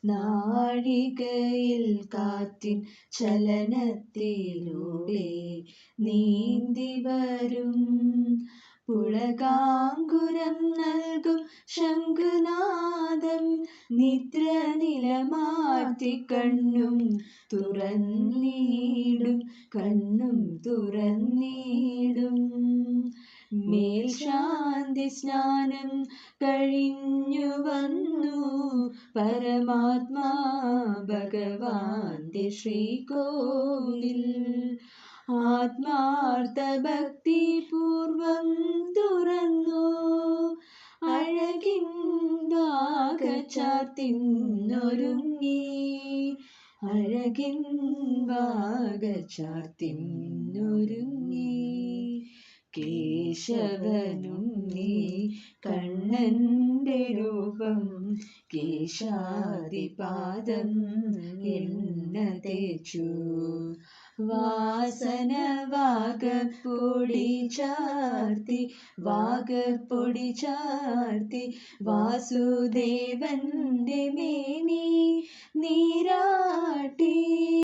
നാഴികയിൽ കാറ്റിൻ ചലനത്തിലൂടെ നീന്തി വരും. പുളകാങ്കുരം നൽകും ശംഖുനാദം നിദ്ര നിലമാറ്റി കണ്ണും തുറന്നിടും മേൽശാന്തി സ്നാനം കഴിഞ്ഞു വന്നു പരമാത്മാ ഭഗവാന്റെ ശ്രീകോവിൽ. ആത്മാർത്ഥ ഭക്തി പൂർവം തുറന്നു അഴകിൻ വാകചാർത്തിന്നൊരുങ്ങി. കേശവനുണ്ണി കണ്ണന്റെ രൂപം കേശാദിപാദം എണ്ണ തേച്ചു. വാസന വാഗപ്പൊടി ചാർത്തി വാസുദേവന്റെ മേനി നീരാട്ടി.